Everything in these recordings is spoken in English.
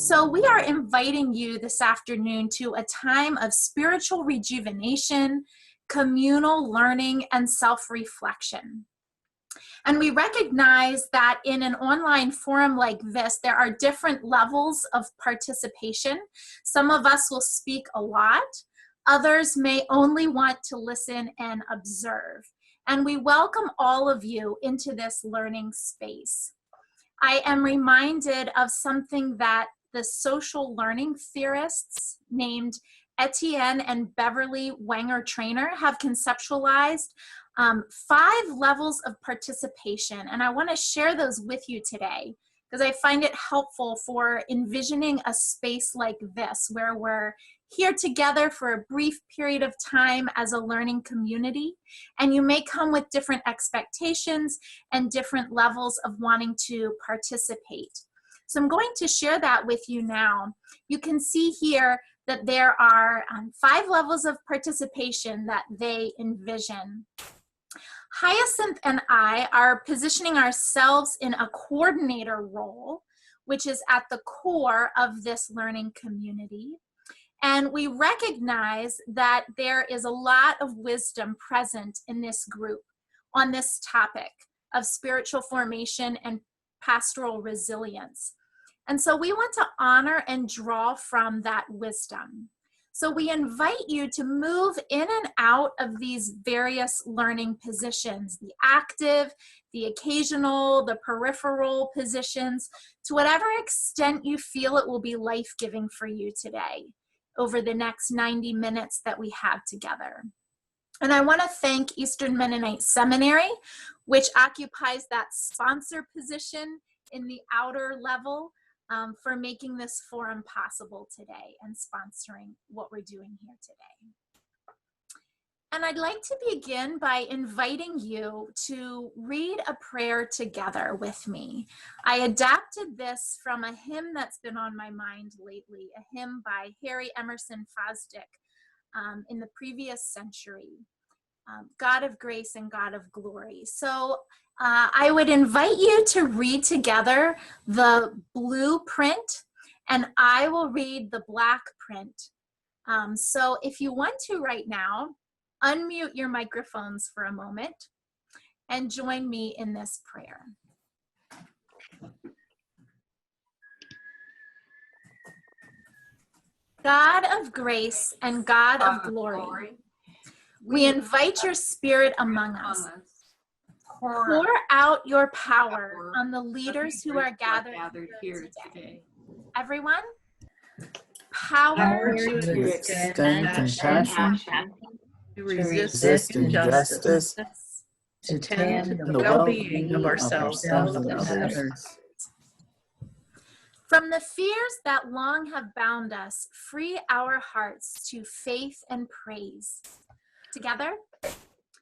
So we are inviting you this afternoon to a time of spiritual rejuvenation, communal learning, and self-reflection. And we recognize that in an online forum like this, there are different levels of participation. Some of us will speak a lot. Others may only want to listen and observe. And we welcome all of you into this learning space. I am reminded of something that the social learning theorists named Etienne and Beverly Wenger Trainer have conceptualized 5 levels of participation. And I want to share those with you today because I find it helpful for envisioning a space like this where we're here together for a brief period of time as a learning community. And you may come with different expectations and different levels of wanting to participate. So I'm going to share that with you now. You can see here that there are 5 levels of participation that they envision. Hyacinth and I are positioning ourselves in a coordinator role, which is at the core of this learning community. And we recognize that there is a lot of wisdom present in this group on this topic of spiritual formation and pastoral resilience. And so we want to honor and draw from that wisdom. So we invite you to move in and out of these various learning positions, the active, the occasional, the peripheral positions, to whatever extent you feel it will be life-giving for you today over the next 90 minutes that we have together. And I want to thank Eastern Mennonite Seminary, which occupies that sponsor position in the outer level, for making this forum possible today and sponsoring what we're doing here today. And I'd like to begin by inviting you to read a prayer together with me. I adapted this from a hymn that's been on my mind lately, a hymn by Harry Emerson Fosdick in the previous century, God of Grace and God of Glory. So I would invite you to read together the blue print, and I will read the black print. So if you want to right now, unmute your microphones for a moment and join me in this prayer. God of grace and God of glory, we invite your spirit among us. Pour out your power on the leaders who are gathered here today. Everyone, power to extend compassion, to resist injustice, to tend to the well-being of ourselves and others. From the fears that long have bound us, free our hearts to faith and praise. Together,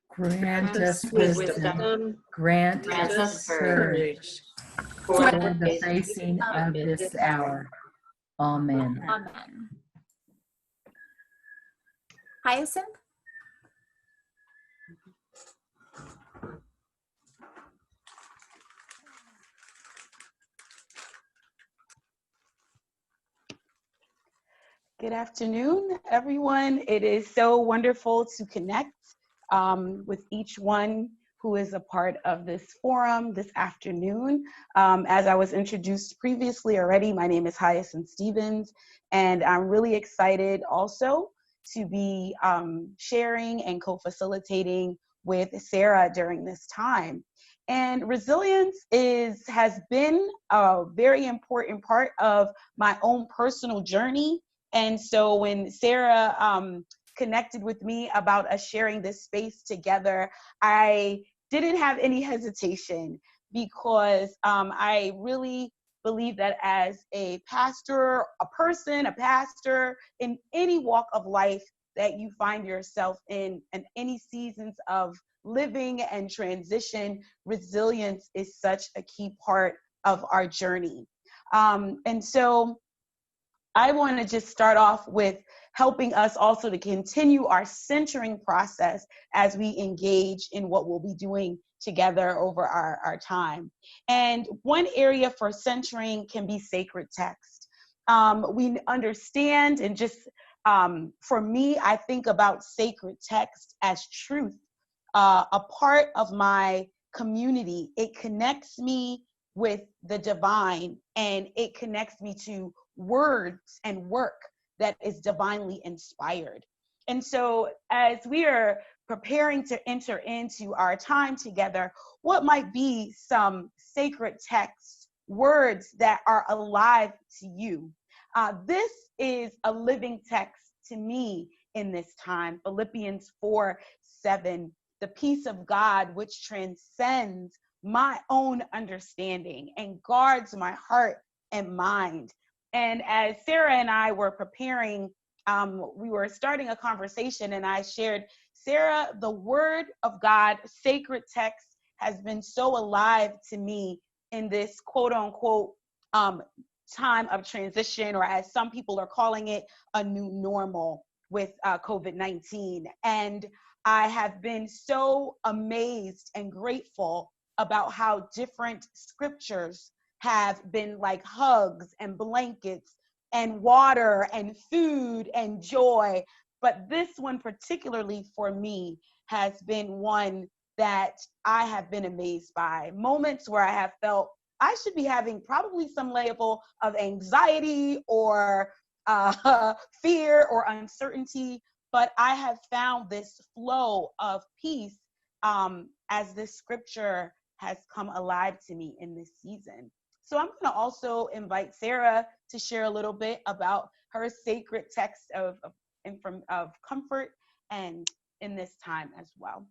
grant us wisdom, grant us courage for the facing of this hour. Amen. Amen. Hyacinth? Good afternoon, everyone. It is so wonderful to connect with each one who is a part of this forum this afternoon. As I was introduced previously already, my name is Hyacinth Stevens, and I'm really excited also to be sharing and co-facilitating with Sarah during this time. And resilience has been a very important part of my own personal journey. And so when Sarah connected with me about us sharing this space together, I didn't have any hesitation because I really believe that as a pastor, a pastor in any walk of life that you find yourself in and any seasons of living and transition, resilience is such a key part of our journey. And so I want to just start off with helping us also to continue our centering process as we engage in what we'll be doing together over our time. And one area for centering can be sacred text. we understand, and just for me, I think about sacred text as truth, a part of my community. It connects me with the divine, and it connects me to words and work that is divinely inspired. And so as we are preparing to enter into our time together, what might be some sacred text words that are alive to you? This is a living text to me in this time. Philippians 4:7, the peace of God which transcends my own understanding and guards my heart and mind. And as Sarah and I were preparing, we were starting a conversation, and I shared, Sarah, the word of God, sacred text, has been so alive to me in this quote unquote time of transition, or as some people are calling it, a new normal with COVID-19. And I have been so amazed and grateful about how different scriptures have been like hugs and blankets and water and food and joy. But this one particularly for me has been one that I have been amazed by. Moments where I have felt I should be having probably some level of anxiety or fear or uncertainty, but I have found this flow of peace as this scripture has come alive to me in this season. So I'm going to also invite Sarah to share a little bit about her sacred text of comfort and in this time as well.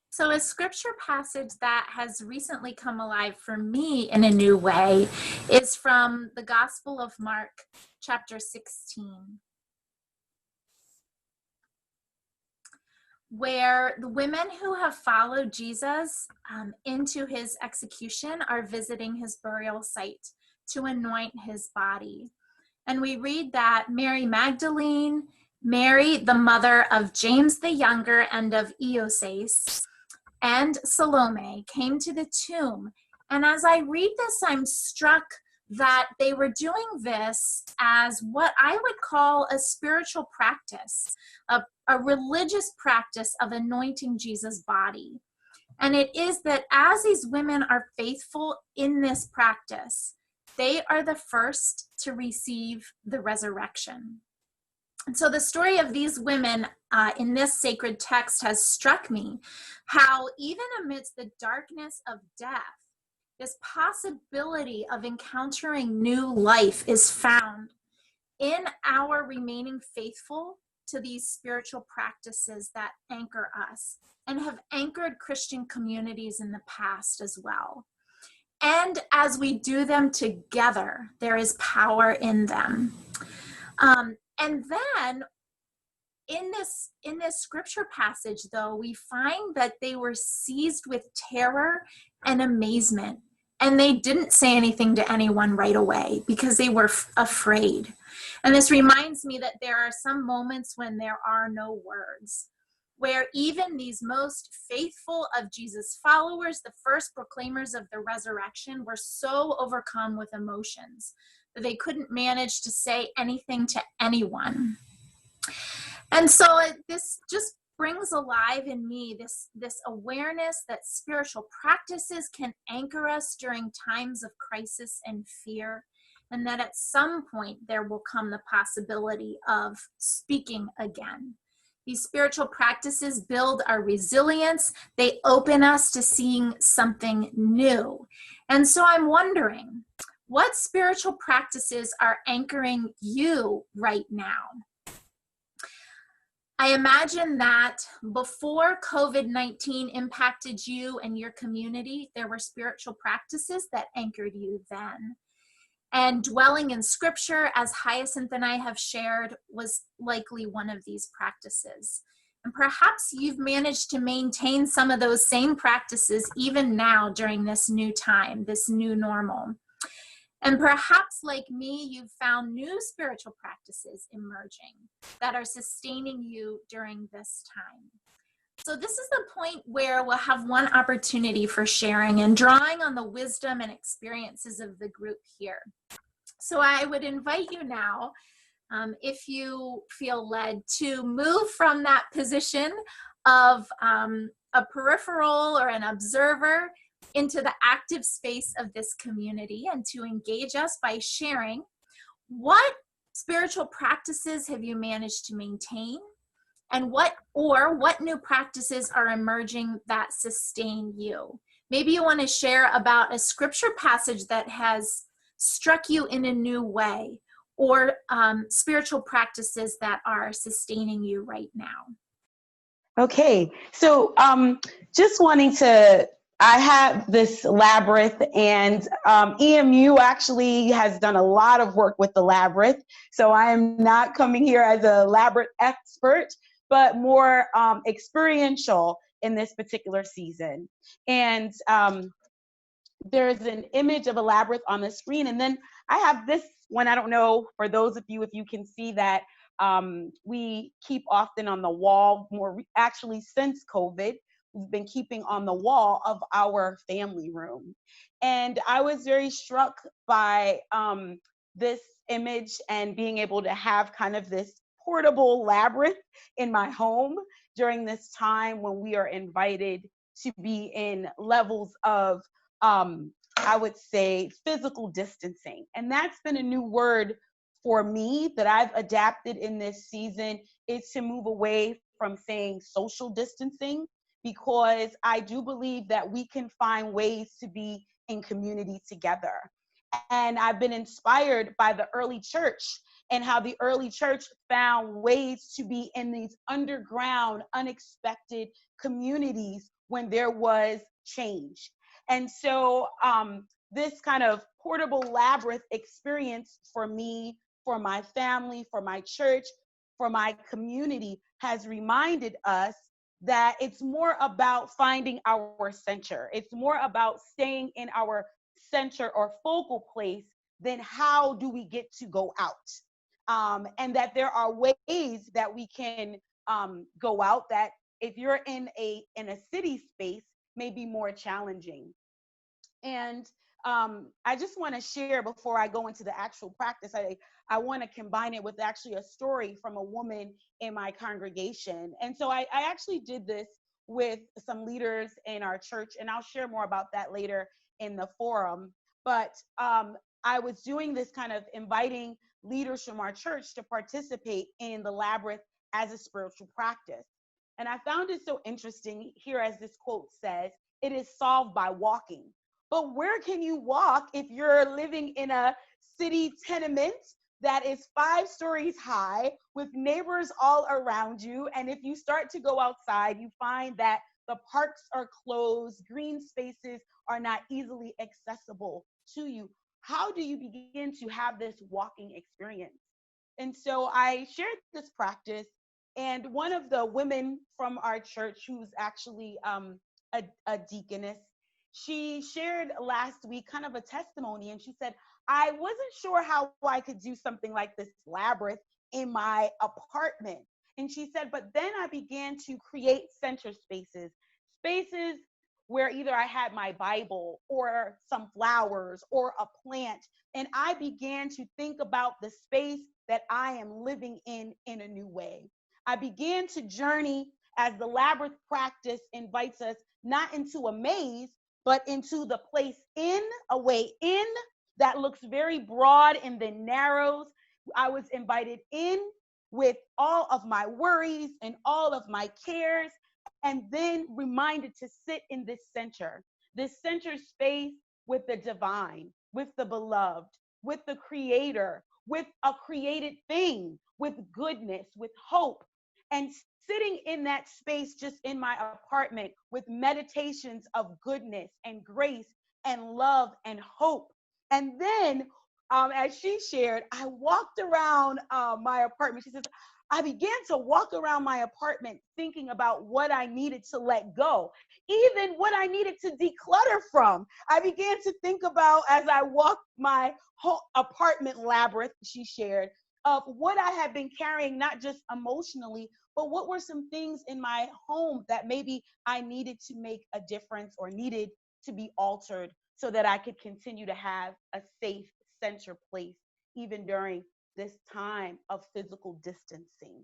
So a scripture passage that has recently come alive for me in a new way is from the Gospel of Mark, chapter 16, where the women who have followed Jesus into his execution are visiting his burial site to anoint his body. And we read that Mary Magdalene, Mary, the mother of James the Younger and of Eoses, and Salome came to the tomb. And as I read this, I'm struck that they were doing this as what I would call a spiritual practice, a religious practice of anointing Jesus' body. And it is that as these women are faithful in this practice, they are the first to receive the resurrection. And so the story of these women in this sacred text has struck me, how even amidst the darkness of death, this possibility of encountering new life is found in our remaining faithful to these spiritual practices that anchor us and have anchored Christian communities in the past as well. And as we do them together, there is power in them. And then in this scripture passage, though, we find that they were seized with terror and amazement, and they didn't say anything to anyone right away because they were afraid. And this reminds me that there are some moments when there are no words, where even these most faithful of Jesus' followers, the first proclaimers of the resurrection, were so overcome with emotions that they couldn't manage to say anything to anyone. And so this just brings alive in me this awareness that spiritual practices can anchor us during times of crisis and fear, and that at some point there will come the possibility of speaking again. These spiritual practices build our resilience. They open us to seeing something new. And so I'm wondering, what spiritual practices are anchoring you right now? I imagine that before COVID-19 impacted you and your community, there were spiritual practices that anchored you then. And dwelling in scripture, as Hyacinth and I have shared, was likely one of these practices. And perhaps you've managed to maintain some of those same practices even now during this new time, this new normal. And perhaps like me, you've found new spiritual practices emerging that are sustaining you during this time. So this is the point where we'll have one opportunity for sharing and drawing on the wisdom and experiences of the group here. So I would invite you now, if you feel led, to move from that position of a peripheral or an observer into the active space of this community, and to engage us by sharing what spiritual practices have you managed to maintain, and what new practices are emerging that sustain you. Maybe you want to share about a scripture passage that has struck you in a new way, or spiritual practices that are sustaining you right now. Okay, so just wanting to, I have this labyrinth, and EMU actually has done a lot of work with the labyrinth. So I am not coming here as a labyrinth expert, but more experiential in this particular season. And there's an image of a labyrinth on the screen. And then I have this one. I don't know, for those of you, if you can see that, we keep often on the wall, actually since COVID, we've been keeping on the wall of our family room. And I was very struck by this image and being able to have kind of this portable labyrinth in my home during this time when we are invited to be in levels of, I would say, physical distancing. And that's been a new word for me that I've adapted in this season, is to move away from saying social distancing, because I do believe that we can find ways to be in community together. And I've been inspired by the early church and how the early church found ways to be in these underground, unexpected communities when there was change. And so this kind of portable labyrinth experience for me, for my family, for my church, for my community, has reminded us that it's more about finding our center. It's more about staying in our center or focal place than how do we get to go out. And that there are ways that we can go out that, if you're in a city space, may be more challenging. And I just want to share, before I go into the actual practice, I want to combine it with actually a story from a woman in my congregation. And so I actually did this with some leaders in our church, and I'll share more about that later in the forum. But I was doing this kind of inviting leaders from our church to participate in the labyrinth as a spiritual practice. And I found it so interesting here, as this quote says, it is solved by walking. But where can you walk if you're living in a city tenement that is 5 stories high with neighbors all around you? And if you start to go outside, you find that the parks are closed, green spaces are not easily accessible to you. How do you begin to have this walking experience? And so I shared this practice, and one of the women from our church, who's actually a deaconess, she shared last week kind of a testimony, and she said, I wasn't sure how I could do something like this labyrinth in my apartment. And she said, but then I began to create center spaces where either I had my Bible or some flowers or a plant, and I began to think about the space that I am living in a new way. I began to journey, as the labyrinth practice invites us, not into a maze, but into the place a way in that looks very broad and then narrows. I was invited in with all of my worries and all of my cares, and then reminded to sit in this center space with the divine, with the beloved, with the creator, with a created thing, with goodness, with hope. And sitting in that space just in my apartment with meditations of goodness and grace and love and hope. And then, as she shared, I walked around my apartment. She says, I began to walk around my apartment thinking about what I needed to let go, even what I needed to declutter from. I began to think about, as I walked my whole apartment labyrinth, she shared, of what I had been carrying, not just emotionally, but what were some things in my home that maybe I needed to make a difference or needed to be altered so that I could continue to have a safe center place, even during this time of physical distancing.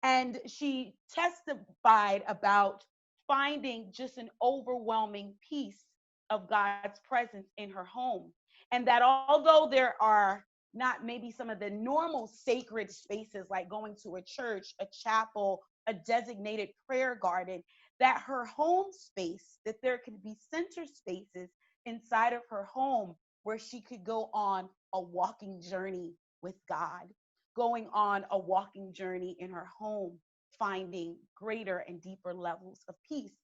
And she testified about finding just an overwhelming peace of God's presence in her home. And that although there are not maybe some of the normal sacred spaces like going to a church, a chapel, a designated prayer garden, that her home space, that there could be center spaces inside of her home where she could go on a walking journey with God, going on a walking journey in her home, finding greater and deeper levels of peace.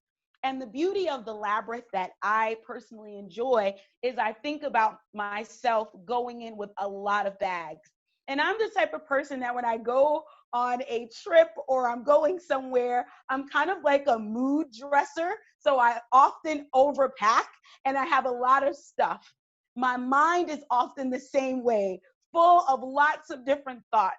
And the beauty of the labyrinth that I personally enjoy is I think about myself going in with a lot of bags. And I'm the type of person that when I go on a trip or I'm going somewhere, I'm kind of like a mood dresser. So I often overpack and I have a lot of stuff. My mind is often the same way, full of lots of different thoughts.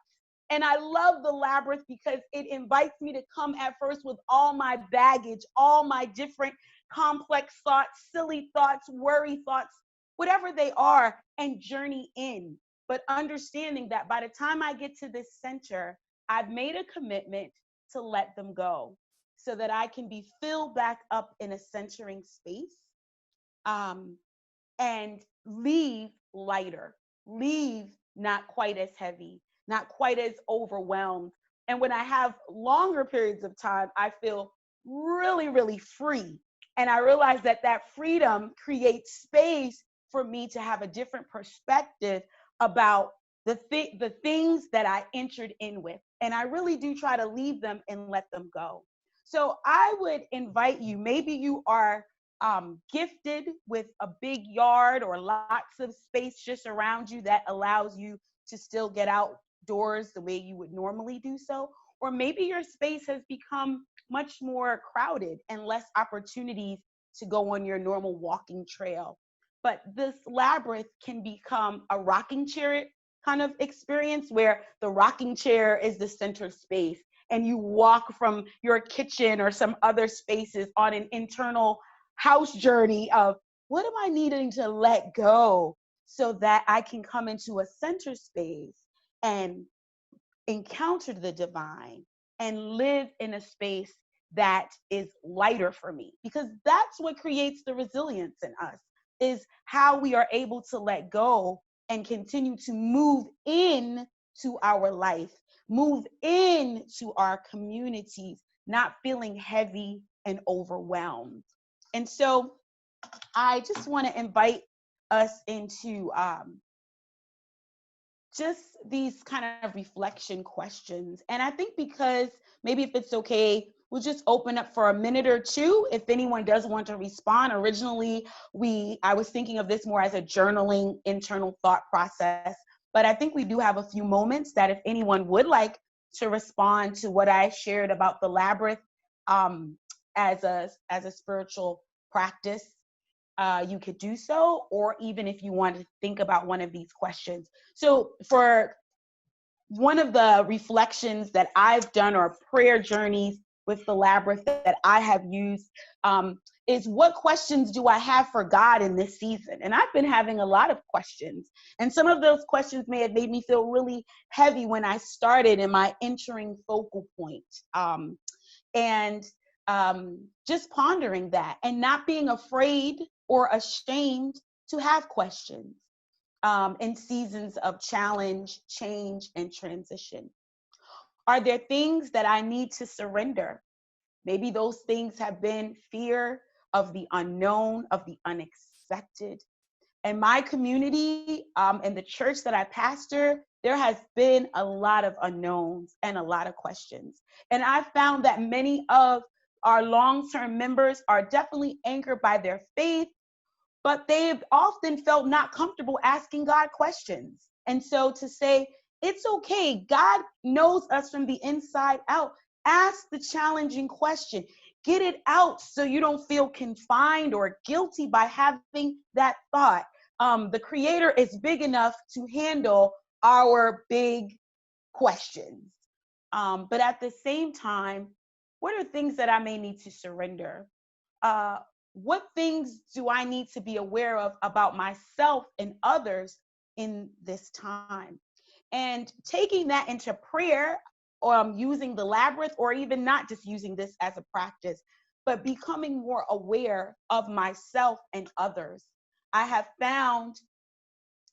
And I love the labyrinth because it invites me to come at first with all my baggage, all my different complex thoughts, silly thoughts, worry thoughts, whatever they are, and journey in. But understanding that by the time I get to this center, I've made a commitment to let them go so that I can be filled back up in a centering space, and leave lighter, leave not quite as heavy, not quite as overwhelmed. And when I have longer periods of time, I feel really, really free. And I realize that that freedom creates space for me to have a different perspective about the things that I entered in with. And I really do try to leave them and let them go. So I would invite you, maybe you are gifted with a big yard or lots of space just around you that allows you to still get outdoors the way you would normally do so. Or maybe your space has become much more crowded and less opportunities to go on your normal walking trail. But this labyrinth can become a rocking chair kind of experience where the rocking chair is the center space and you walk from your kitchen or some other spaces on an internal house journey of what am I needing to let go so that I can come into a center space and encounter the divine and live in a space that is lighter for me, because that's what creates the resilience in us, is how we are able to let go and continue to move in to our life, move into our communities, not feeling heavy and overwhelmed. And so I just want to invite us into just these kind of reflection questions. And I think because maybe if it's okay, we'll just open up for a minute or two if anyone does want to respond. Originally, I was thinking of this more as a journaling internal thought process, but I think we do have a few moments that if anyone would like to respond to what I shared about the labyrinth as a spiritual practice, you could do so, or even if you want to think about one of these questions. So for one of the reflections that I've done, or prayer journeys with the labyrinth that I have used, is what questions do I have for God in this season? And I've been having a lot of questions. And some of those questions may have made me feel really heavy when I started in my entering focal point. And just pondering that and not being afraid or ashamed to have questions in seasons of challenge, change, and transition. Are there things that I need to surrender? Maybe those things have been fear of the unknown, of the unexpected. In my community, in the church that I pastor, there has been a lot of unknowns and a lot of questions. And I found that many of our long-term members are definitely anchored by their faith, but they've often felt not comfortable asking God questions. And so to say, it's okay, God knows us from the inside out. Ask the challenging question. Get it out so you don't feel confined or guilty by having that thought. The Creator is big enough to handle our big questions. But at the same time, what are things that I may need to surrender? What things do I need to be aware of about myself and others in this time? And taking that into prayer, or using the labyrinth, or even not just using this as a practice, but becoming more aware of myself and others, I have found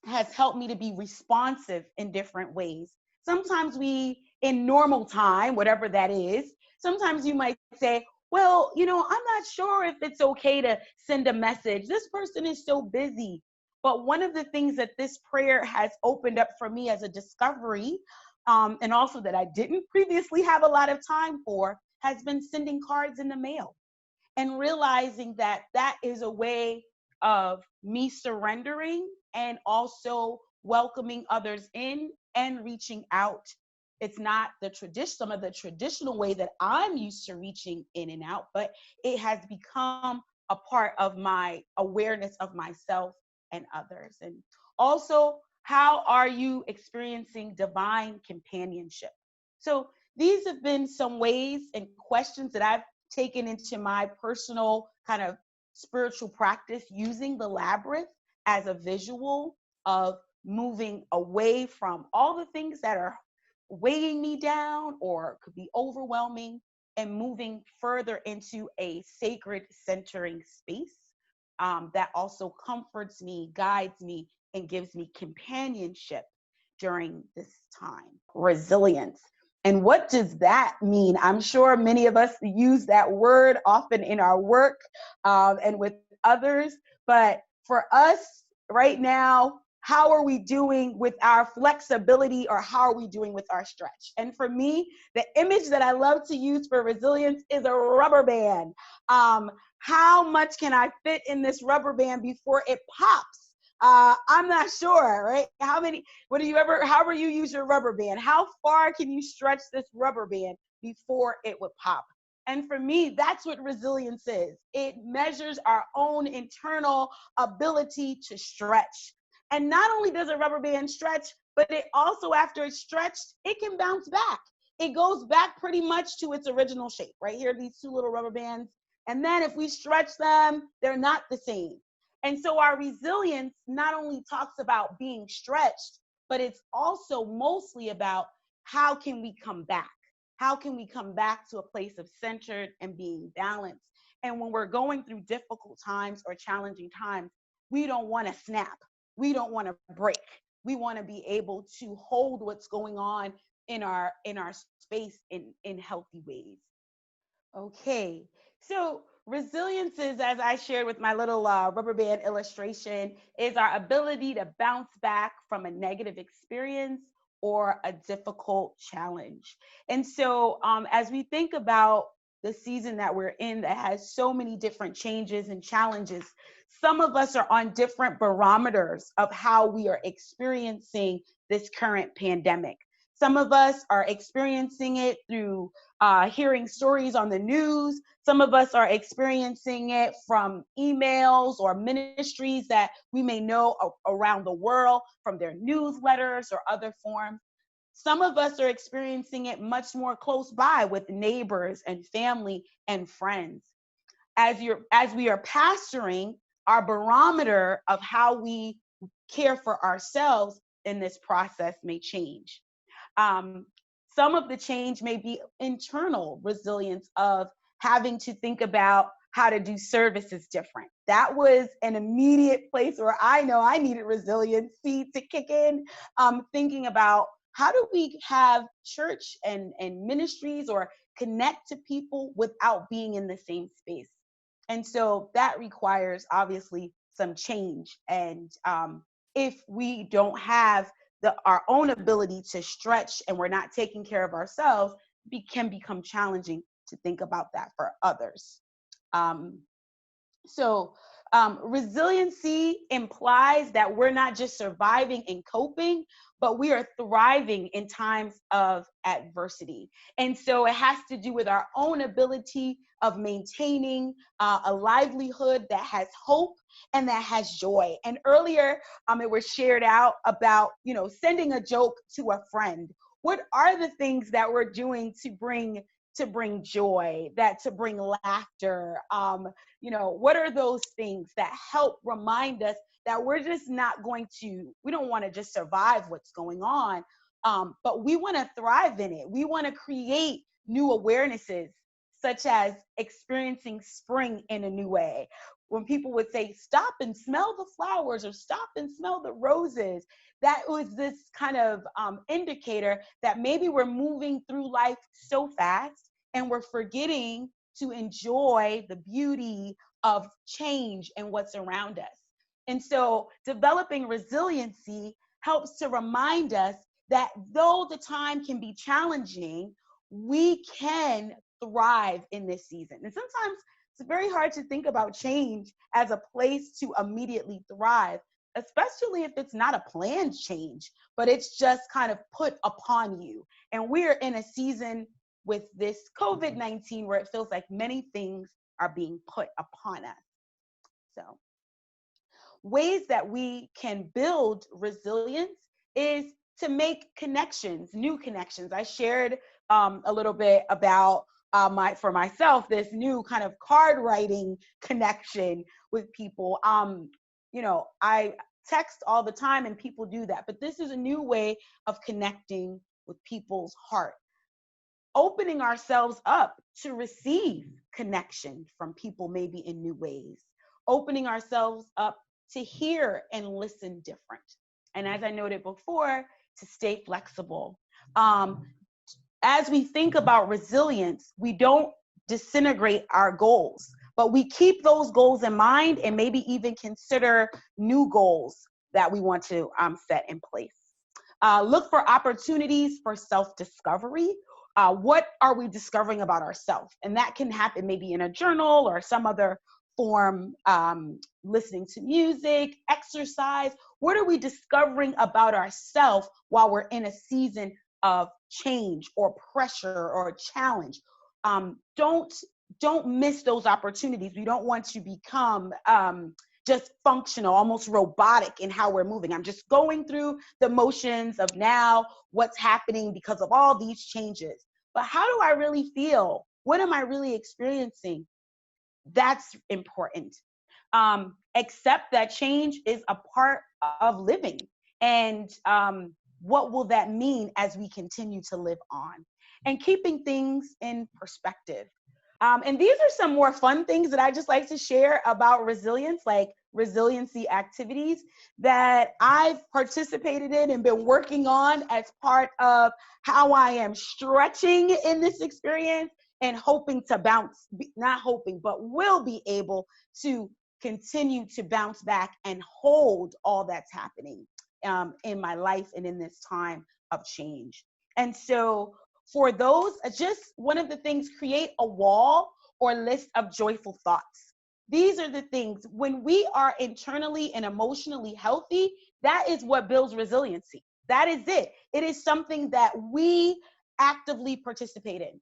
has helped me to be responsive in different ways. Sometimes in normal time, whatever that is, sometimes you might say, well, I'm not sure if it's okay to send a message. This person is so busy. But one of the things that this prayer has opened up for me as a discovery, and also that I didn't previously have a lot of time for, has been sending cards in the mail, and realizing that that is a way of me surrendering and also welcoming others in and reaching out. It's not some of the traditional way that I'm used to reaching in and out, but it has become a part of my awareness of myself and others. And also, how are you experiencing divine companionship? So these have been some ways and questions that I've taken into my personal kind of spiritual practice, using the labyrinth as a visual of moving away from all the things that are weighing me down or could be overwhelming, and moving further into a sacred centering space that also comforts me, guides me, and gives me companionship during this time. Resilience. And what does that mean? I'm sure many of us use that word often in our work and with others, but for us right now, how are we doing with our flexibility, or how are we doing with our stretch? And for me, the image that I love to use for resilience is a rubber band. How much can I fit in this rubber band before it pops? I'm not sure, right? However you use your rubber band, how far can you stretch this rubber band before it would pop? And for me, that's what resilience is. It measures our own internal ability to stretch. And not only does a rubber band stretch, but it also, after it's stretched, it can bounce back. It goes back pretty much to its original shape. Right here, these two little rubber bands. And then if we stretch them, they're not the same. And so our resilience not only talks about being stretched, but it's also mostly about how can we come back? How can we come back to a place of centered and being balanced? And when we're going through difficult times or challenging times, we don't want to snap. We don't want to break. We want to be able to hold what's going on in our space in healthy ways. Okay, so resilience is, as I shared with my little rubber band illustration, is our ability to bounce back from a negative experience or a difficult challenge. And so as we think about the season that we're in that has so many different changes and challenges, some of us are on different barometers of how we are experiencing this current pandemic. Some of us are experiencing it through hearing stories on the news. Some of us are experiencing it from emails or ministries that we may know around the world from their newsletters or other forms. Some of us are experiencing it much more close by with neighbors and family and friends. As we are pastoring, our barometer of how we care for ourselves in this process may change. Some of the change may be internal resilience of having to think about how to do services different. That was an immediate place where I know I needed resiliency to kick in, thinking about how do we have church and ministries or connect to people without being in the same space. And so that requires obviously some change. And if we don't have our own ability to stretch and we're not taking care of ourselves, can become challenging to think about that for others. Resiliency implies that we're not just surviving and coping, but we are thriving in times of adversity. And so it has to do with our own ability of maintaining a livelihood that has hope and that has joy. And earlier, it was shared out about, sending a joke to a friend What are the things that we're doing to bring joy, to bring laughter? What are those things that help remind us that we're just not we don't want to just survive what's going on, but we want to thrive in it. We want to create new awarenesses, such as experiencing spring in a new way. When people would say, stop and smell the flowers, or stop and smell the roses, that was this kind of indicator that maybe we're moving through life so fast and we're forgetting to enjoy the beauty of change and what's around us. And so developing resiliency helps to remind us that though the time can be challenging, we can thrive in this season. And sometimes it's very hard to think about change as a place to immediately thrive, especially if it's not a planned change, but it's just kind of put upon you. And we're in a season with this COVID-19 where it feels like many things are being put upon us. So ways that we can build resilience is to make connections, new connections. I shared a little bit about for myself, this new kind of card writing connection with people. I text all the time and people do that, but this is a new way of connecting with people's heart. Opening ourselves up to receive connection from people, maybe in new ways. Opening ourselves up to hear and listen different. And as I noted before, to stay flexible. As we think about resilience, we don't disintegrate our goals, but we keep those goals in mind and maybe even consider new goals that we want to set in place. Look for opportunities for self-discovery. What are we discovering about ourselves? And that can happen maybe in a journal or some other form, listening to music, exercise. What are we discovering about ourselves while we're in a season of change or pressure or challenge? Don't miss those opportunities. We don't want to become just functional, almost robotic in how we're moving. I'm just going through the motions of now what's happening because of all these changes. But how do I really feel? What am I really experiencing? That's important. Accept that change is a part of living. And what will that mean as we continue to live on? And keeping things in perspective. And these are some more fun things that I just like to share about resilience, like resiliency activities that I've participated in and been working on as part of how I am stretching in this experience and hoping to bounce, not hoping, but will be able to continue to bounce back and hold all that's happening in my life and in this time of change. And so for those, just one of the things, create a wall or list of joyful thoughts. These are the things, when we are internally and emotionally healthy, that is what builds resiliency. That is it. It is something that we actively participate in.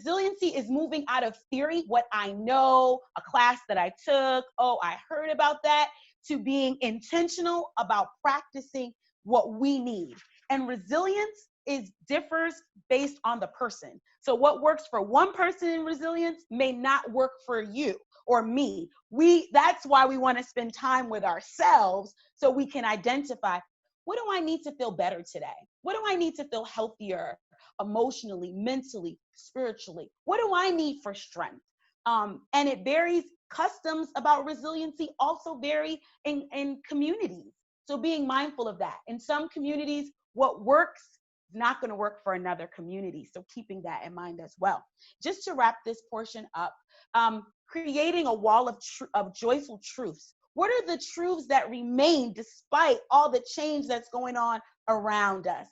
Resiliency is moving out of theory, what I know, a class that I took, oh, I heard about that, to being intentional about practicing what we need. And resilience differs based on the person. So what works for one person in resilience may not work for you or me. That's why we want to spend time with ourselves so we can identify, what do I need to feel better today? What do I need to feel healthier emotionally, mentally, spiritually? What do I need for strength? And it varies. Customs about resiliency also vary in communities. So being mindful of that. In some communities, what works is not going to work for another community. So keeping that in mind as well. Just to wrap this portion up, creating a wall of joyful truths. What are the truths that remain despite all the change that's going on around us?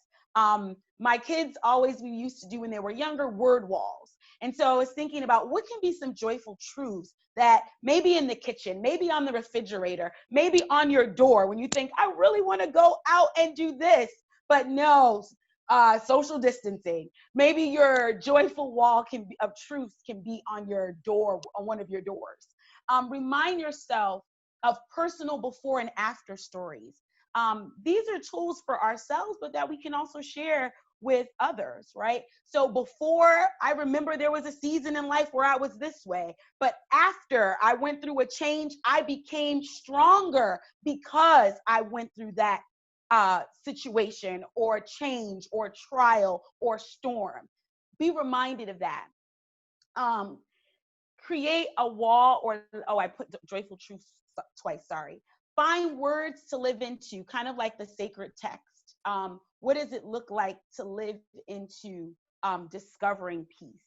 My kids we used to do when they were younger, word walls. And so I was thinking about what can be some joyful truths that maybe in the kitchen, maybe on the refrigerator, maybe on your door when you think, I really want to go out and do this, but no, social distancing. Maybe your joyful wall of truths can be on your door, on one of your doors. Remind yourself of personal before and after stories. These are tools for ourselves, but that we can also share with others, right? So before, I remember there was a season in life where I was this way, but after I went through a change, I became stronger because I went through that situation or change or trial or storm. Be reminded of that. Create a wall, or, oh, I put joyful truth twice, sorry. Find words to live into, kind of like the sacred text. What does it look like to live into discovering peace?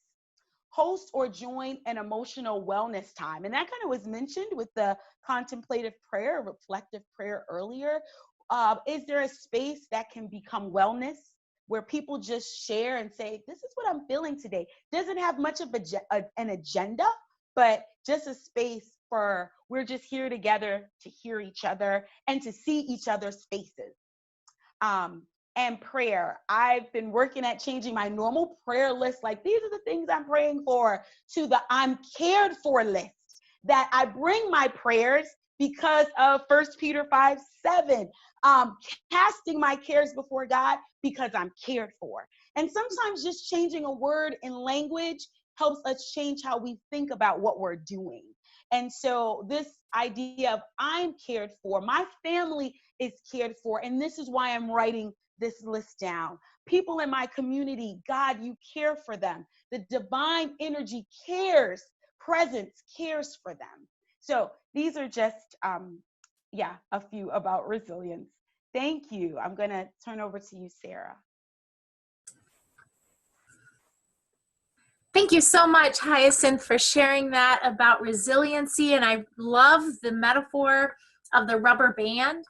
Host or join an emotional wellness time. And that kind of was mentioned with the contemplative prayer, reflective prayer earlier. Is there a space that can become wellness, where people just share and say, this is what I'm feeling today? Doesn't have much of an agenda, but just a space for, we're just here together to hear each other and to see each other's faces. And prayer. I've been working at changing my normal prayer list, like these are the things I'm praying for, to the I'm cared for list, that I bring my prayers because of 1 Peter 5:7, casting my cares before God because I'm cared for. And sometimes just changing a word in language helps us change how we think about what we're doing. And so this idea of I'm cared for, my family is cared for, and this is why I'm writing this list down. People in my community, God, you care for them. The divine energy cares, presence cares for them. So these are just, a few about resilience. Thank you. I'm going to turn over to you, Sarah. Thank you so much, Hyacinth, for sharing that about resiliency. And I love the metaphor of the rubber band.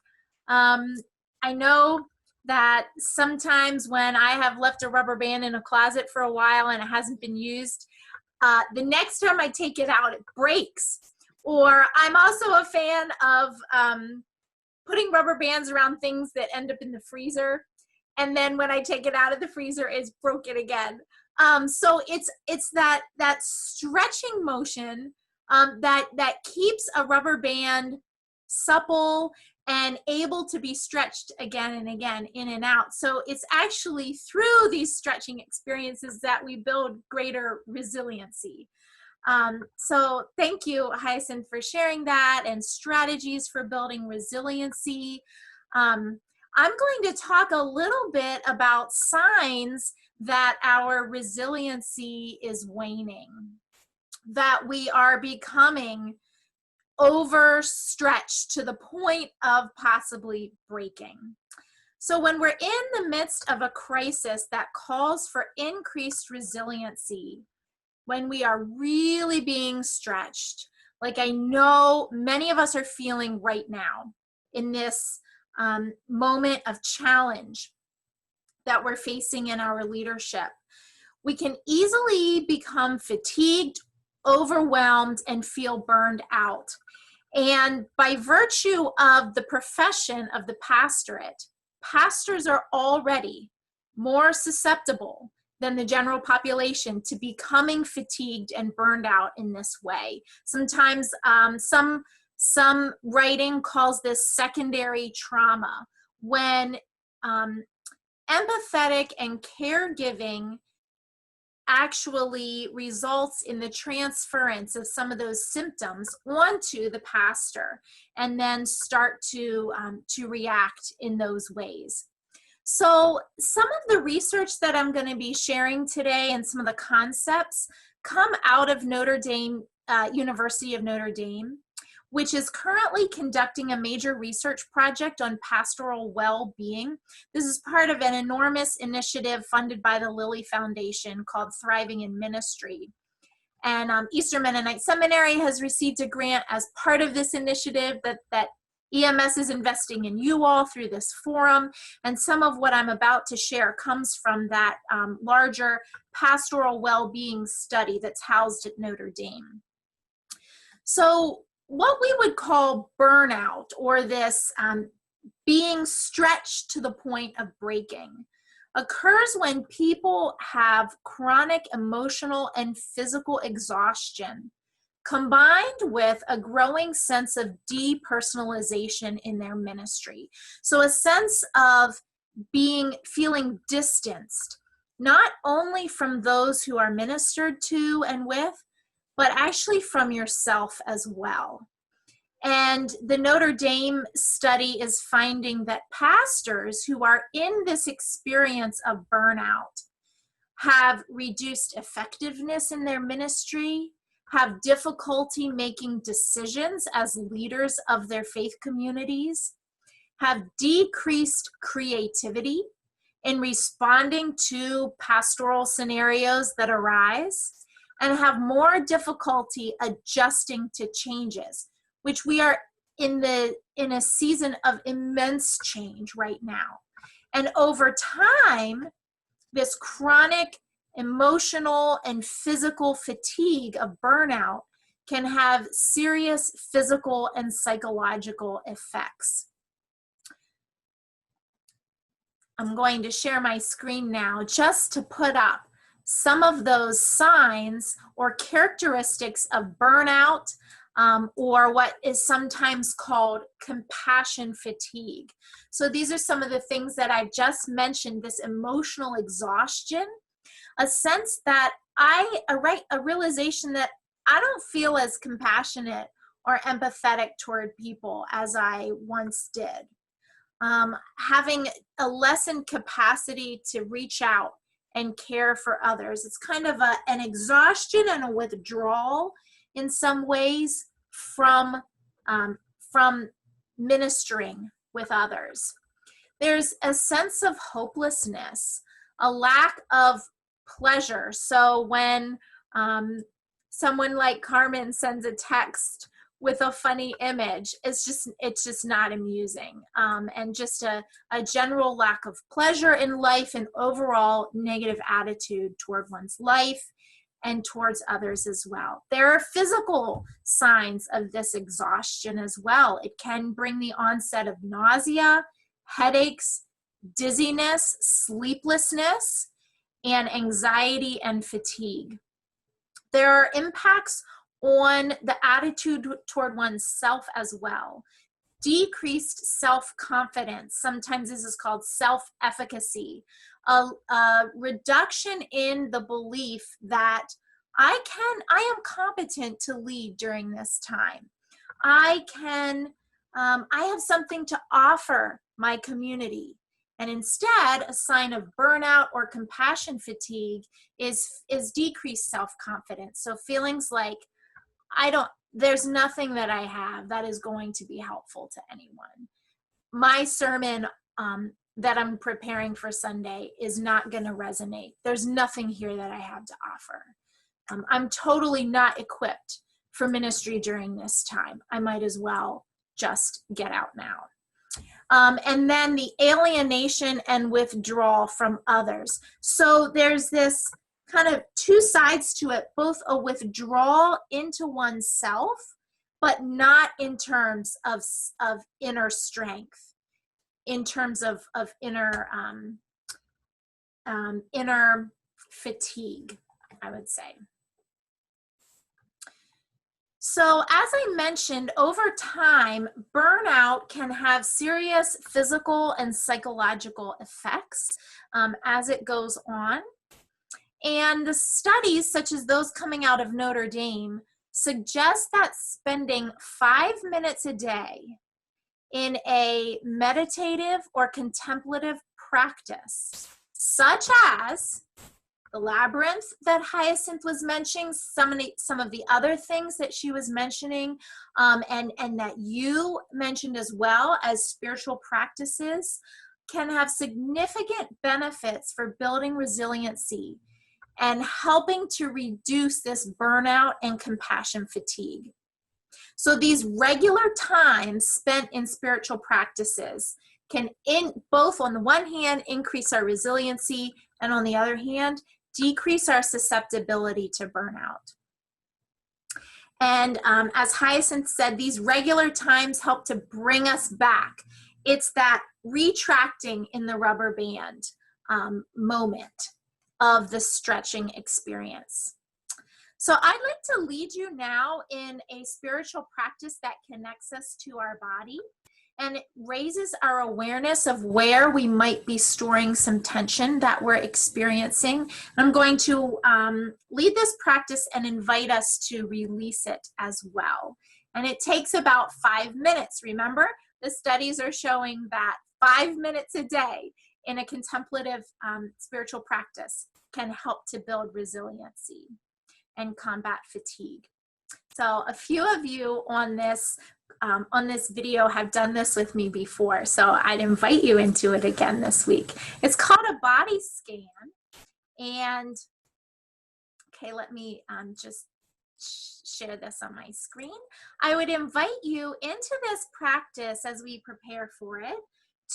I know that sometimes when I have left a rubber band in a closet for a while and it hasn't been used, the next time I take it out, it breaks. Or I'm also a fan of putting rubber bands around things that end up in the freezer. And then when I take it out of the freezer, it's broken again. So it's that stretching motion that keeps a rubber band supple and able to be stretched again and again, in and out. So it's actually through these stretching experiences that we build greater resiliency. So thank you, Hyacinth, for sharing that and strategies for building resiliency. I'm going to talk a little bit about signs that our resiliency is waning, that we are becoming overstretched to the point of possibly breaking. So when we're in the midst of a crisis that calls for increased resiliency, when we are really being stretched, like I know many of us are feeling right now in this moment of challenge that we're facing in our leadership, we can easily become fatigued, overwhelmed, and feel burned out. And by virtue of the profession of the pastorate, pastors are already more susceptible than the general population to becoming fatigued and burned out in this way. Sometimes some writing calls this secondary trauma, when empathetic and caregiving actually results in the transference of some of those symptoms onto the pastor, and then start to react in those ways. So some of the research that I'm going to be sharing today and some of the concepts come out of Notre Dame, University of Notre Dame, which is currently conducting a major research project on pastoral well-being. This is part of an enormous initiative funded by the Lilly Foundation called Thriving in Ministry. And Eastern Mennonite Seminary has received a grant as part of this initiative that EMS is investing in you all through this forum. And some of what I'm about to share comes from that larger pastoral well-being study that's housed at Notre Dame. So what we would call burnout, or this being stretched to the point of breaking, occurs when people have chronic emotional and physical exhaustion combined with a growing sense of depersonalization in their ministry. So a sense of feeling distanced, not only from those who are ministered to and with, but actually from yourself as well. And the Notre Dame study is finding that pastors who are in this experience of burnout have reduced effectiveness in their ministry, have difficulty making decisions as leaders of their faith communities, have decreased creativity in responding to pastoral scenarios that arise, and have more difficulty adjusting to changes, which we are in a season of immense change right now. And over time, this chronic emotional and physical fatigue of burnout can have serious physical and psychological effects. I'm going to share my screen now just to put up some of those signs or characteristics of burnout, or what is sometimes called compassion fatigue. So these are some of the things that I just mentioned: this emotional exhaustion, a sense that a realization that I don't feel as compassionate or empathetic toward people as I once did. Having a lessened capacity to reach out and care for others. It's kind of an exhaustion and a withdrawal in some ways from ministering with others. There's a sense of hopelessness, a lack of pleasure. So when someone like Carmen sends a text with a funny image, it's just not amusing, and just a general lack of pleasure in life, and overall negative attitude toward one's life and towards others as well. There are physical signs of this exhaustion as well. It can bring the onset of nausea, headaches, dizziness, sleeplessness, and anxiety and fatigue. There are impacts on the attitude toward oneself as well. Decreased self-confidence, sometimes this is called self-efficacy, a reduction in the belief that I am competent to lead during this time. I have something to offer my community. And instead, a sign of burnout or compassion fatigue is decreased self-confidence. So feelings like, there's nothing that I have that is going to be helpful to anyone. My sermon that I'm preparing for Sunday is not going to resonate. There's nothing here that I have to offer. I'm totally not equipped for ministry during this time. I might as well just get out now. And then the alienation and withdrawal from others. So there's this kind of two sides to it, both a withdrawal into oneself, but not in terms of inner strength, in terms of inner fatigue, I would say. So as I mentioned, over time, burnout can have serious physical and psychological effects as it goes on. And the studies, such as those coming out of Notre Dame, suggest that spending 5 minutes a day in a meditative or contemplative practice, such as the labyrinth that Hyacinth was mentioning, some of the other things that she was mentioning, and that you mentioned as well as spiritual practices, can have significant benefits for building resiliency and helping to reduce this burnout and compassion fatigue. So these regular times spent in spiritual practices can, both on the one hand, increase our resiliency, and on the other hand, decrease our susceptibility to burnout. And as Hyacinth said, these regular times help to bring us back. It's that retracting in the rubber band moment of the stretching experience. So I'd like to lead you now in a spiritual practice that connects us to our body. and it raises our awareness of where we might be storing some tension that we're experiencing. I'm going to lead this practice and invite us to release it as well. And it takes about 5 minutes. Remember, the studies are showing that 5 minutes a day in a contemplative spiritual practice can help to build resiliency and combat fatigue. So a few of you on this video have done this with me before, so I'd invite you into it again this week. It's called a body scan, and okay, let me just share this on my screen. I would invite you into this practice as we prepare for it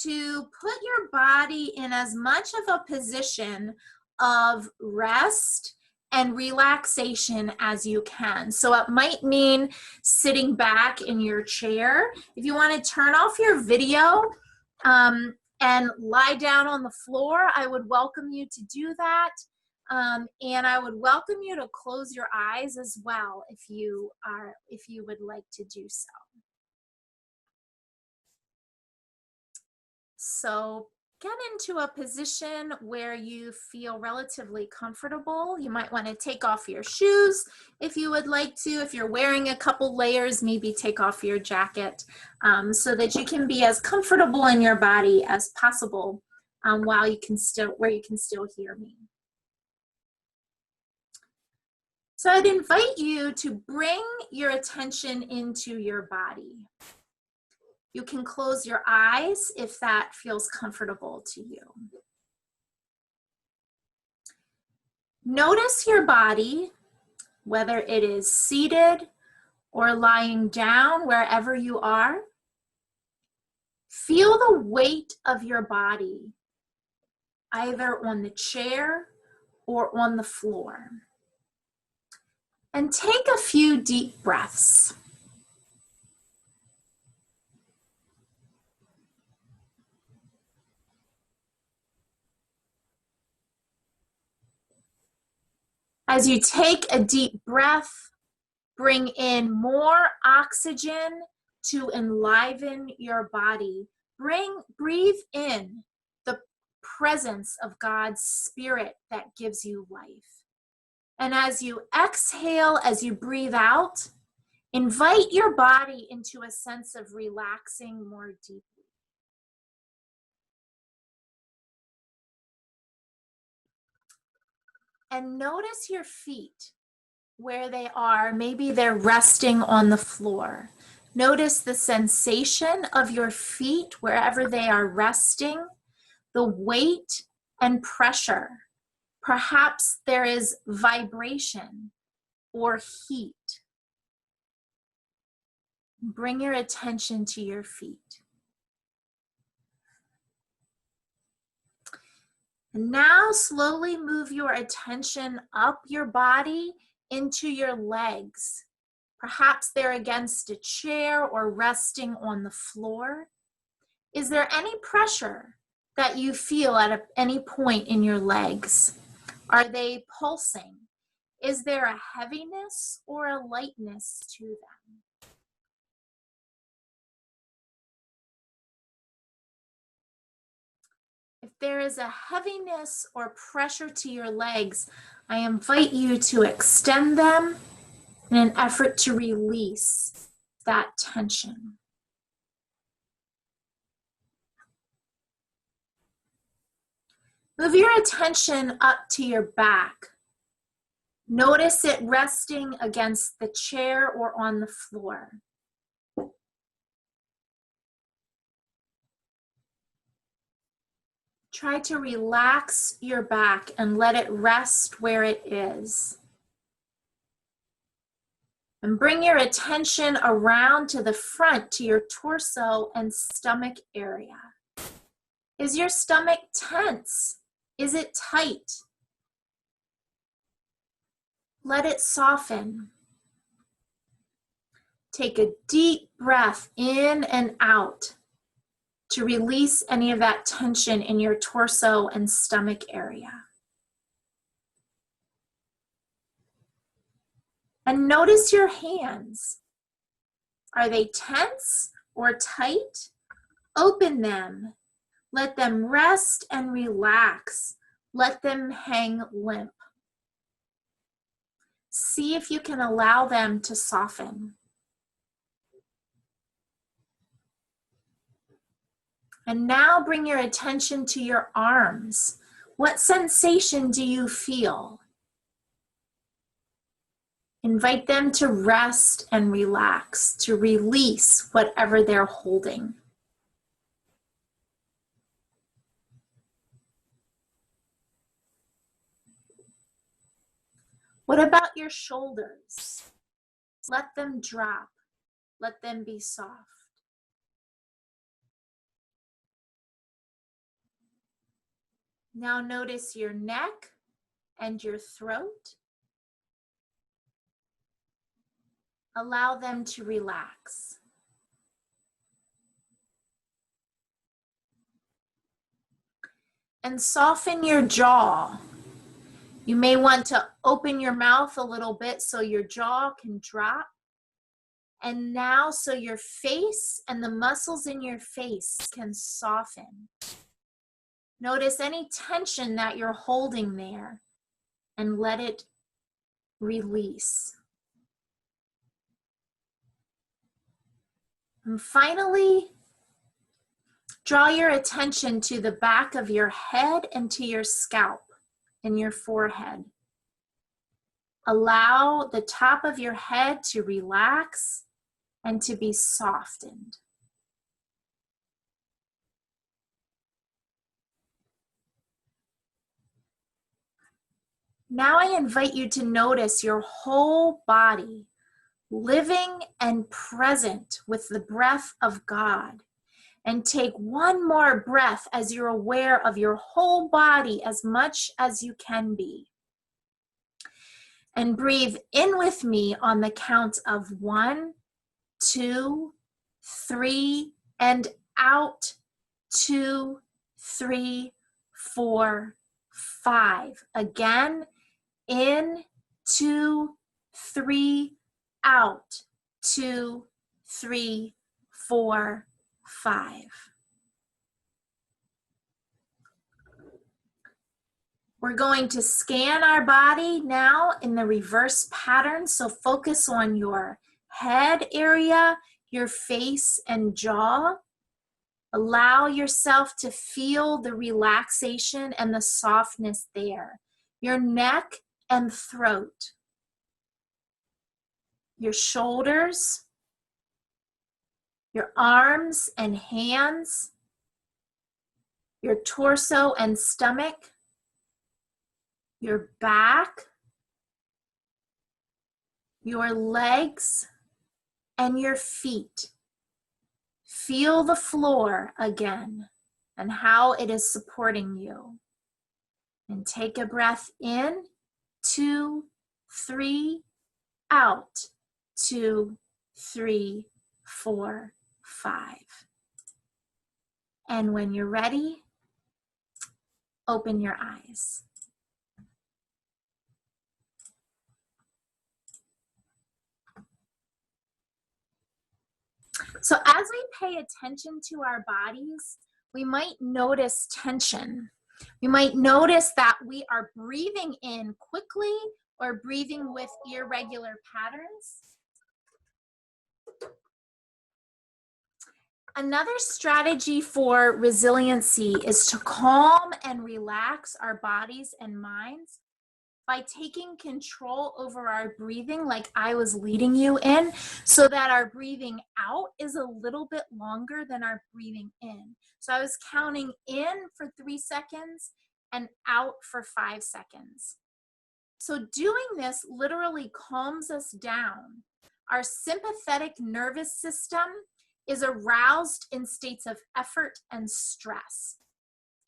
to put your body in as much of a position of rest and relaxation as you can. So it might mean sitting back in your chair. If you want to turn off your video and lie down on the floor, I would welcome you to do that. And I would welcome you to close your eyes as well if you would like to do so. So get into a position where you feel relatively comfortable. You might want to take off your shoes if you would like to. If you're wearing a couple layers, maybe take off your jacket so that you can be as comfortable in your body as possible where you can still hear me. So I'd invite you to bring your attention into your body. You can close your eyes if that feels comfortable to you. Notice your body, whether it is seated or lying down, wherever you are. Feel the weight of your body, either on the chair or on the floor. And take a few deep breaths. As you take a deep breath, bring in more oxygen to enliven your body. Breathe in the presence of God's Spirit that gives you life. And as you exhale, as you breathe out, invite your body into a sense of relaxing more deeply. And notice your feet, where they are. Maybe they're resting on the floor. Notice the sensation of your feet wherever they are resting, the weight and pressure. Perhaps there is vibration or heat. Bring your attention to your feet. And now slowly move your attention up your body into your legs. Perhaps they're against a chair or resting on the floor. Is there any pressure that you feel at any point in your legs? Are they pulsing? Is there a heaviness or a lightness to them? If there is a heaviness or pressure to your legs, I invite you to extend them in an effort to release that tension. Move your attention up to your back. Notice it resting against the chair or on the floor. Try to relax your back and let it rest where it is. And bring your attention around to the front, to your torso and stomach area. Is your stomach tense? Is it tight? Let it soften. Take a deep breath in and out to release any of that tension in your torso and stomach area. And notice your hands. Are they tense or tight? Open them. Let them rest and relax. Let them hang limp. See if you can allow them to soften. And now bring your attention to your arms. What sensation do you feel? Invite them to rest and relax, to release whatever they're holding. What about your shoulders? Let them drop. Let them be soft. Now notice your neck and your throat. Allow them to relax. And soften your jaw. You may want to open your mouth a little bit so your jaw can drop. And now so your face and the muscles in your face can soften. Notice any tension that you're holding there and let it release. And finally, draw your attention to the back of your head and to your scalp and your forehead. Allow the top of your head to relax and to be softened. Now I invite you to notice your whole body, living and present with the breath of God. And take one more breath as you're aware of your whole body as much as you can be. And breathe in with me on the count of 1, 2, 3, and out 2, 3, 4, 5. Again, in, 2, 3, out 2, 3, 4, 5. We're going to scan our body now in the reverse pattern. So focus on your head area, your face and jaw. Allow yourself to feel the relaxation and the softness there. Your neck and throat. Your shoulders. Your arms and hands. Your torso and stomach. Your back. Your legs and your feet. Feel the floor again and how it is supporting you. And take a breath in, 2, 3, out, 2, 3, 4, 5. And when you're ready, open your eyes. So as we pay attention to our bodies, we might notice tension. We might notice that we are breathing in quickly or breathing with irregular patterns. Another strategy for resiliency is to calm and relax our bodies and minds by taking control over our breathing, like I was leading you in, so that our breathing out is a little bit longer than our breathing in. So I was counting in for 3 seconds and out for 5 seconds. So doing this literally calms us down. Our sympathetic nervous system is aroused in states of effort and stress.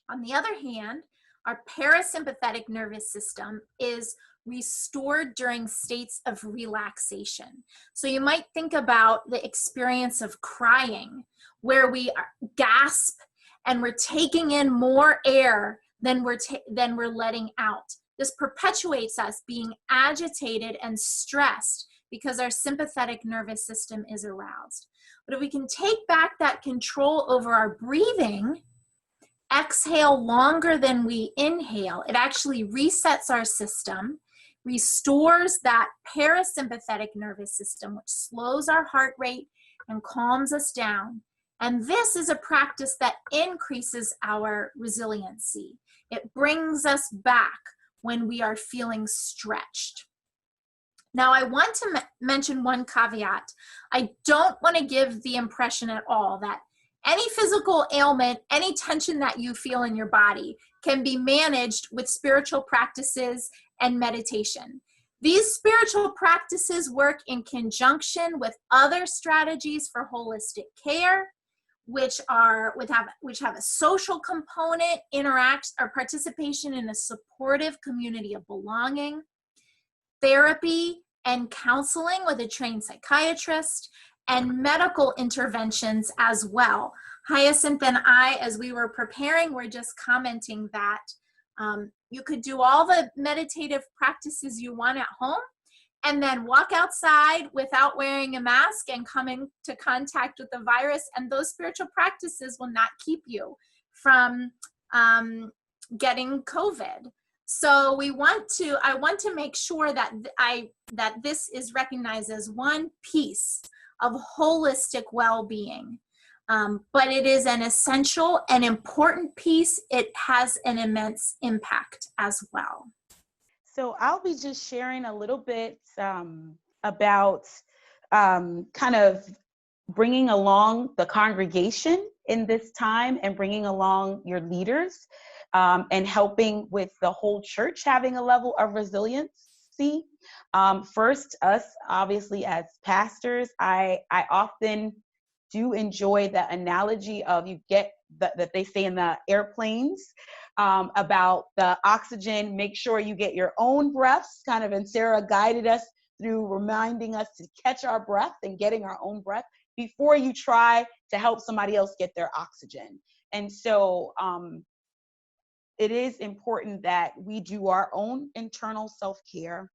On the other hand, our parasympathetic nervous system is restored during states of relaxation. So you might think about the experience of crying, where we gasp and we're taking in more air than we're letting out. This perpetuates us being agitated and stressed because our sympathetic nervous system is aroused. But if we can take back that control over our breathing, exhale longer than we inhale, it actually resets our system, restores that parasympathetic nervous system, which slows our heart rate and calms us down. And this is a practice that increases our resiliency. It brings us back when we are feeling stretched. Now, I want to mention one caveat. I don't want to give the impression at all that any physical ailment, any tension that you feel in your body can be managed with spiritual practices and meditation. These spiritual practices work in conjunction with other strategies for holistic care, which have a social component, interact or participation in a supportive community of belonging, therapy and counseling with a trained psychiatrist, and medical interventions as well. Hyacinth and I, as we were preparing, were just commenting that you could do all the meditative practices you want at home and then walk outside without wearing a mask and come into contact with the virus, and those spiritual practices will not keep you from getting COVID. So I want to make sure that this is recognized as one piece of holistic well-being. But it is an essential and important piece. It has an immense impact as well. So I'll be just sharing a little bit about kind of bringing along the congregation in this time and bringing along your leaders and helping with the whole church having a level of resiliency. First, us, obviously, as pastors, I often do enjoy the analogy of you get that they say in the airplanes about the oxygen, make sure you get your own breaths, kind of, and Sarah guided us through reminding us to catch our breath and getting our own breath before you try to help somebody else get their oxygen. And so it is important that we do our own internal self-care.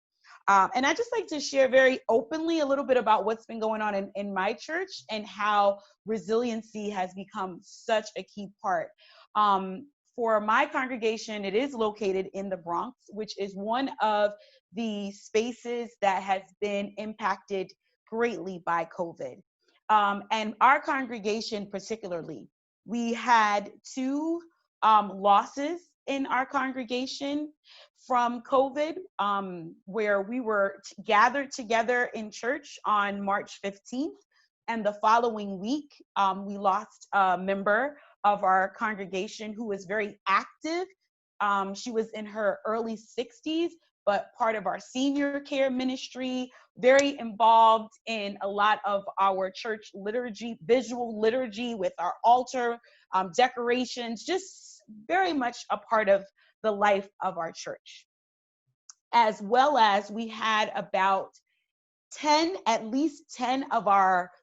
And I just like to share very openly a little bit about what's been going on in my church and how resiliency has become such a key part. For my congregation, it is located in the Bronx, which is one of the spaces that has been impacted greatly by COVID. And our congregation particularly, we had 2 losses in our congregation from COVID, where we were gathered together in church on March 15th. And the following week, we lost a member of our congregation who was very active. She was in her early 60s, but part of our senior care ministry, very involved in a lot of our church liturgy, visual liturgy with our altar decorations, just very much a part of the life of our church. As well as we had about at least 10 of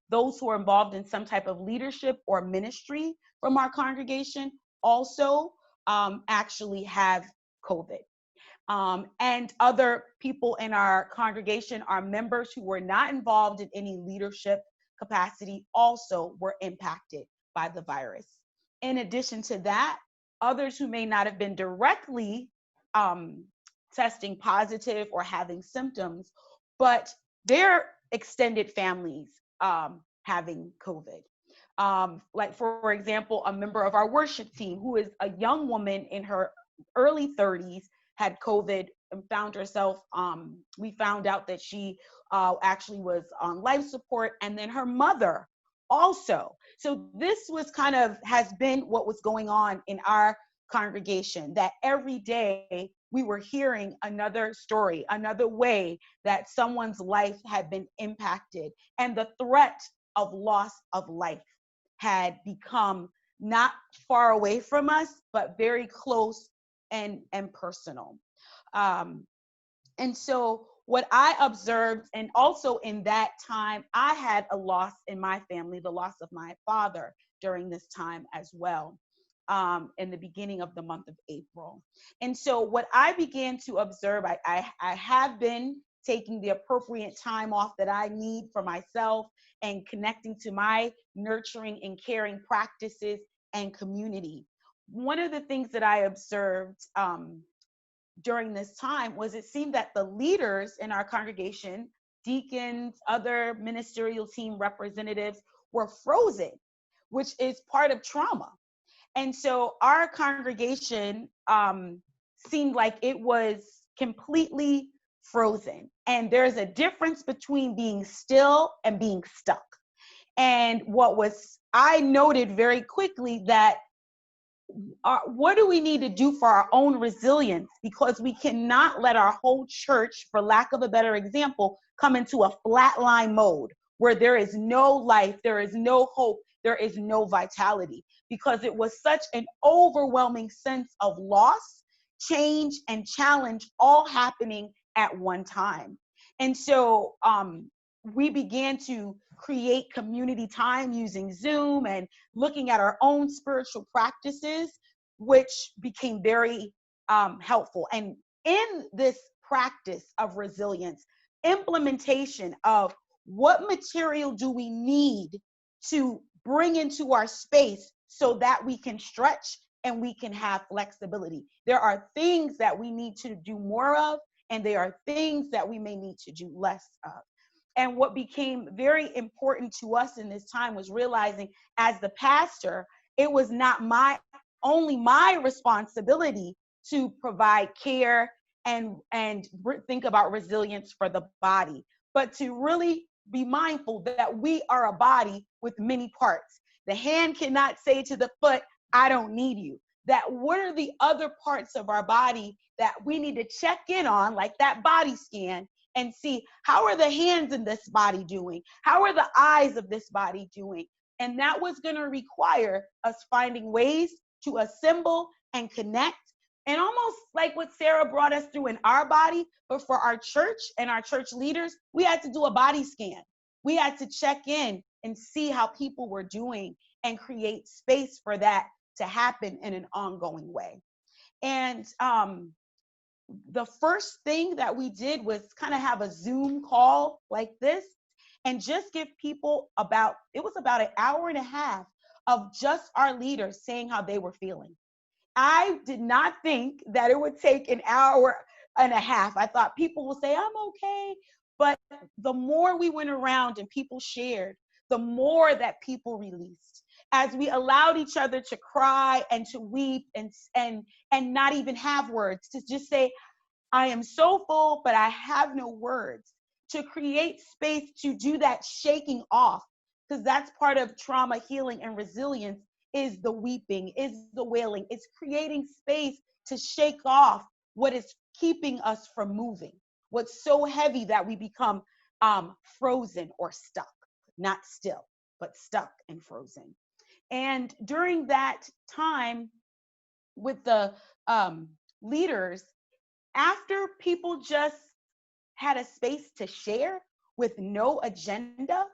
those who are involved in some type of leadership or ministry from our congregation also actually have COVID. And other people in our congregation, our members who were not involved in any leadership capacity, also were impacted by the virus. In addition to that, others who may not have been directly testing positive or having symptoms, but their extended families having COVID. Like, for example, a member of our worship team who is a young woman in her early 30s had COVID and found herself, we found out that she actually was on life support, and then her mother also. So this has been what was going on in our congregation, that every day we were hearing another story, another way that someone's life had been impacted, and the threat of loss of life had become not far away from us, but very close and personal. And so what I observed, and also in that time, I had a loss in my family, the loss of my father during this time as well, in the beginning of the month of April. And so what I began to observe, I have been taking the appropriate time off that I need for myself, and connecting to my nurturing and caring practices and community. One of the things that I observed during this time was it seemed that the leaders in our congregation, deacons, other ministerial team representatives, were frozen, which is part of trauma. And so our congregation seemed like it was completely frozen. And there's a difference between being still and being stuck. And I noted very quickly that what do we need to do for our own resilience? Because we cannot let our whole church, for lack of a better example, come into a flatline mode where there is no life, there is no hope, there is no vitality, because it was such an overwhelming sense of loss, change, and challenge all happening at one time. And so we began to create community time using Zoom and looking at our own spiritual practices, which became very helpful. And in this practice of resilience, implementation of what material do we need to bring into our space so that we can stretch and we can have flexibility. There are things that we need to do more of, and there are things that we may need to do less of. And what became very important to us in this time was realizing, as the pastor, it was not only my responsibility to provide care and think about resilience for the body, but to really be mindful that we are a body with many parts. The hand cannot say to the foot, I don't need you. That what are the other parts of our body that we need to check in on, like that body scan, and see, how are the hands in this body doing? How are the eyes of this body doing? And that was going to require us finding ways to assemble and connect. And almost like what Sarah brought us through in our body, but for our church and our church leaders, we had to do a body scan. We had to check in and see how people were doing and create space for that to happen in an ongoing way. And the first thing that we did was kind of have a Zoom call like this and just give people about an hour and a half of just our leaders saying how they were feeling. I did not think that it would take an hour and a half. I thought people will say, I'm okay. But the more we went around and people shared, the more that people released. As we allowed each other to cry and to weep and not even have words, to just say, I am so full, but I have no words, to create space to do that shaking off, because that's part of trauma healing and resilience, is the weeping, is the wailing. It's creating space to shake off what is keeping us from moving, what's so heavy that we become frozen or stuck, not still, but stuck and frozen. And during that time with the leaders, after people just had a space to share with no agenda,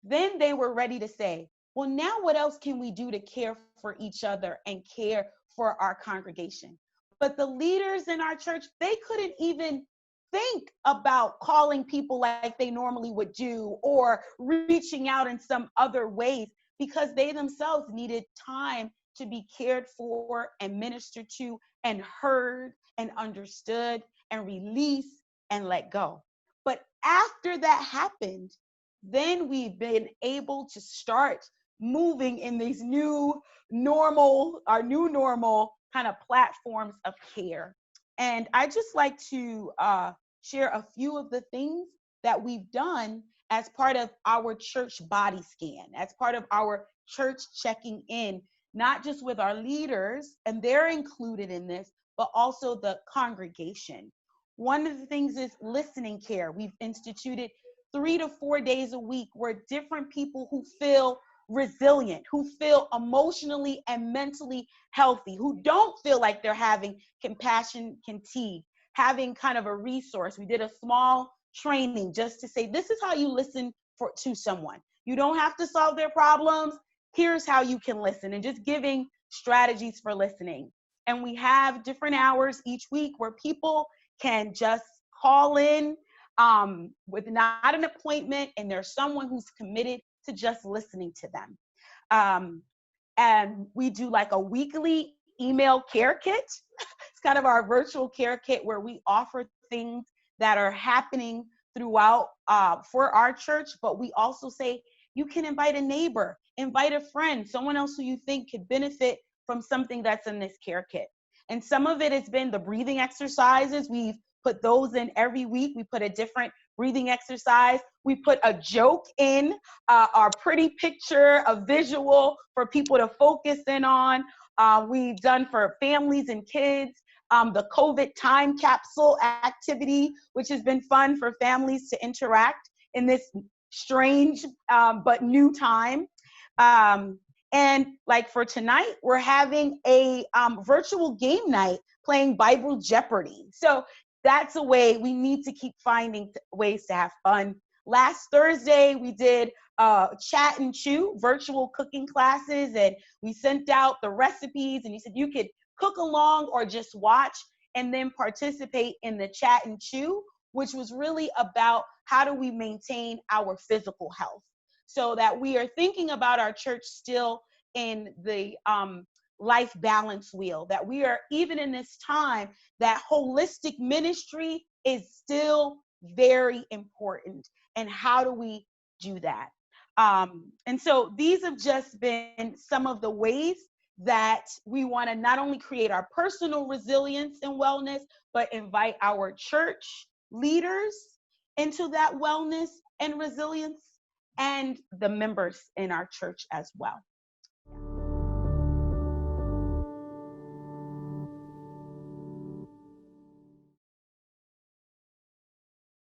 then they were ready to say, well, now what else can we do to care for each other and care for our congregation? But the leaders in our church, they couldn't even think about calling people like they normally would do or reaching out in some other ways, because they themselves needed time to be cared for and ministered to and heard and understood and released and let go. But after that happened, then we've been able to start moving in these our new normal kind of platforms of care. And I just like to share a few of the things that we've done as part of our church body scan, as part of our church checking in, not just with our leaders, and they're included in this, but also the congregation. One of the things is listening care. We've instituted 3 to 4 days a week where different people who feel resilient, who feel emotionally and mentally healthy, who don't feel like they're having compassion fatigue, having kind of a resource. We did a small training just to say, this is how you listen to someone. You don't have to solve their problems. Here's how you can listen, and just giving strategies for listening. And we have different hours each week where people can just call in with not an appointment, and there's someone who's committed to just listening to them. And we do like a weekly email care kit. It's kind of our virtual care kit where we offer things that are happening throughout for our church, but we also say you can invite a neighbor, invite a friend, someone else who you think could benefit from something that's in this care kit. And some of it has been the breathing exercises. We've put those in every week. We put a different breathing exercise. We put a joke in, our pretty picture, a visual for people to focus in on. We've done for families and kids, the COVID time capsule activity, which has been fun for families to interact in this strange but new time. And like for tonight, we're having a virtual game night playing Bible Jeopardy. So that's a way we need to keep finding ways to have fun. Last Thursday, we did Chat and Chew virtual cooking classes, and we sent out the recipes, and you said you could cook along or just watch and then participate in the Chat and Chew, which was really about how do we maintain our physical health, so that we are thinking about our church still in the life balance wheel, that we are, even in this time, that holistic ministry is still very important. And how do we do that? And so these have just been some of the ways that we want to not only create our personal resilience and wellness, but invite our church leaders into that wellness and resilience, and the members in our church as well.